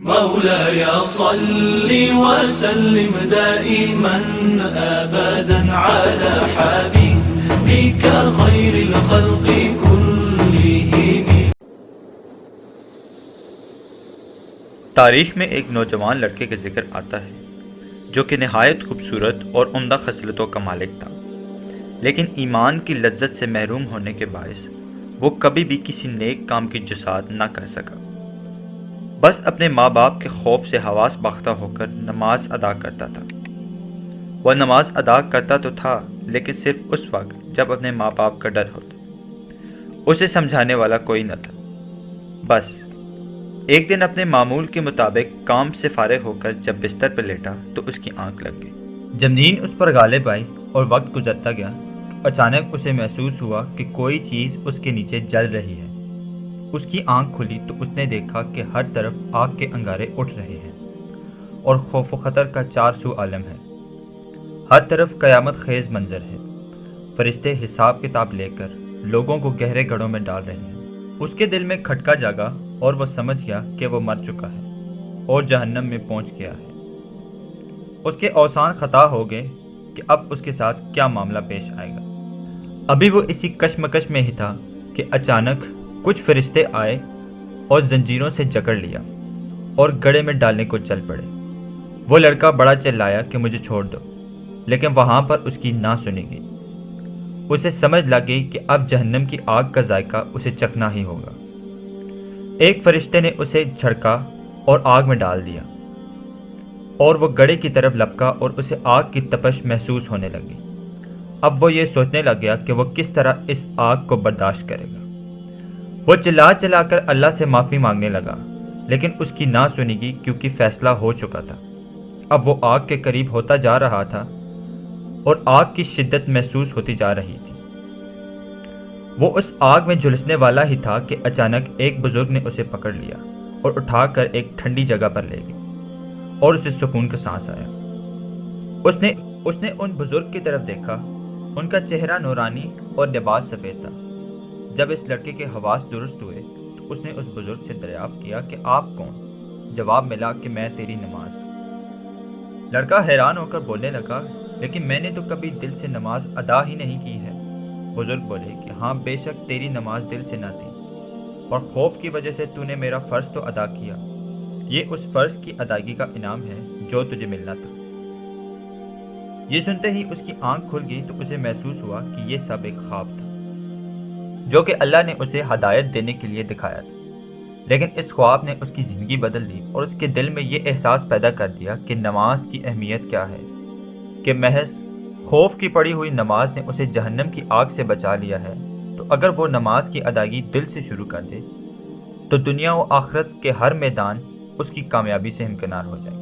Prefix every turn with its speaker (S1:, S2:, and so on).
S1: مولاي صل وسلم دائما أبدا على حبيبك خير الخلق كلهم.
S2: تاریخ میں ایک نوجوان لڑکے کا ذکر آتا ہے جو کہ نہایت خوبصورت اور عمدہ خصلتوں کا مالک تھا، لیکن ایمان کی لذت سے محروم ہونے کے باعث وہ کبھی بھی کسی نیک کام کی جسارت نہ کر سکا، بس اپنے ماں باپ کے خوف سے حواس باختہ ہو کر نماز ادا کرتا تھا۔ وہ نماز ادا کرتا تو تھا، لیکن صرف اس وقت جب اپنے ماں باپ کا ڈر ہوتا، اسے سمجھانے والا کوئی نہ تھا۔ بس ایک دن اپنے معمول کے مطابق کام سے فارغ ہو کر جب بستر پر لیٹا تو اس کی آنکھ لگ گئی۔ جب نیند اس پر غالب آئی اور وقت گزرتا گیا تو اچانک اسے محسوس ہوا کہ کوئی چیز اس کے نیچے جل رہی ہے۔ اس کی آنکھ کھلی تو اس نے دیکھا کہ ہر طرف آگ کے انگارے اٹھ رہے ہیں اور خوف و خطر کا چار سو عالم ہے۔ ہر طرف قیامت خیز منظر ہے۔ فرشتے حساب کتاب لے کر لوگوں کو گہرے گڑھوں میں ڈال رہے ہیں۔ اس کے دل میں کھٹکا جاگا اور وہ سمجھ گیا کہ وہ مر چکا ہے اور جہنم میں پہنچ گیا ہے۔ اس کے اوزان خطا ہو گئے کہ اب اس کے ساتھ کیا معاملہ پیش آئے گا۔ ابھی وہ اسی کشمکش میں ہی تھا کہ اچانک کچھ فرشتے آئے اور زنجیروں سے جکڑ لیا اور گڑھے میں ڈالنے کو چل پڑے۔ وہ لڑکا بڑا چلایا کہ مجھے چھوڑ دو، لیکن وہاں پر اس کی نہ سنی گئی۔ اسے سمجھ لگ گئی کہ اب جہنم کی آگ کا ذائقہ اسے چکھنا ہی ہوگا۔ ایک فرشتے نے اسے جھڑکا اور آگ میں ڈال دیا اور وہ گڑھے کی طرف لپکا اور اسے آگ کی تپش محسوس ہونے لگی۔ اب وہ یہ سوچنے لگ گیا کہ وہ کس طرح اس آگ کو برداشت کرے گا۔ وہ چلا کر اللہ سے معافی مانگنے لگا، لیکن اس کی نہ سنی گئی کیونکہ فیصلہ ہو چکا تھا۔ اب وہ آگ کے قریب ہوتا جا رہا تھا اور آگ کی شدت محسوس ہوتی جا رہی تھی۔ وہ اس آگ میں جھلسنے والا ہی تھا کہ اچانک ایک بزرگ نے اسے پکڑ لیا اور اٹھا کر ایک ٹھنڈی جگہ پر لے گئے اور اسے سکون کا سانس آیا۔ اس نے ان بزرگ کی طرف دیکھا۔ ان کا چہرہ نورانی اور لباس سفید تھا۔ جب اس لڑکے کے حواس درست ہوئے تو اس نے اس بزرگ سے دریافت کیا کہ آپ کون؟ جواب ملا کہ میں تیری نماز۔ لڑکا حیران ہو کر بولنے لگا، لیکن میں نے تو کبھی دل سے نماز ادا ہی نہیں کی ہے۔ بزرگ بولے کہ ہاں، بے شک تیری نماز دل سے نہ تھی، اور خوف کی وجہ سے تو نے میرا فرض تو ادا کیا۔ یہ اس فرض کی ادائیگی کا انعام ہے جو تجھے ملنا تھا۔ یہ سنتے ہی اس کی آنکھ کھل گئی تو اسے محسوس ہوا کہ یہ سب ایک خواب تھا جو کہ اللہ نے اسے ہدایت دینے کے لیے دکھایا تھا، لیکن اس خواب نے اس کی زندگی بدل دی اور اس کے دل میں یہ احساس پیدا کر دیا کہ نماز کی اہمیت کیا ہے، کہ محض خوف کی پڑی ہوئی نماز نے اسے جہنم کی آگ سے بچا لیا ہے۔ تو اگر وہ نماز کی ادائیگی دل سے شروع کر دے تو دنیا و آخرت کے ہر میدان اس کی کامیابی سے ہمکنار ہو جائے۔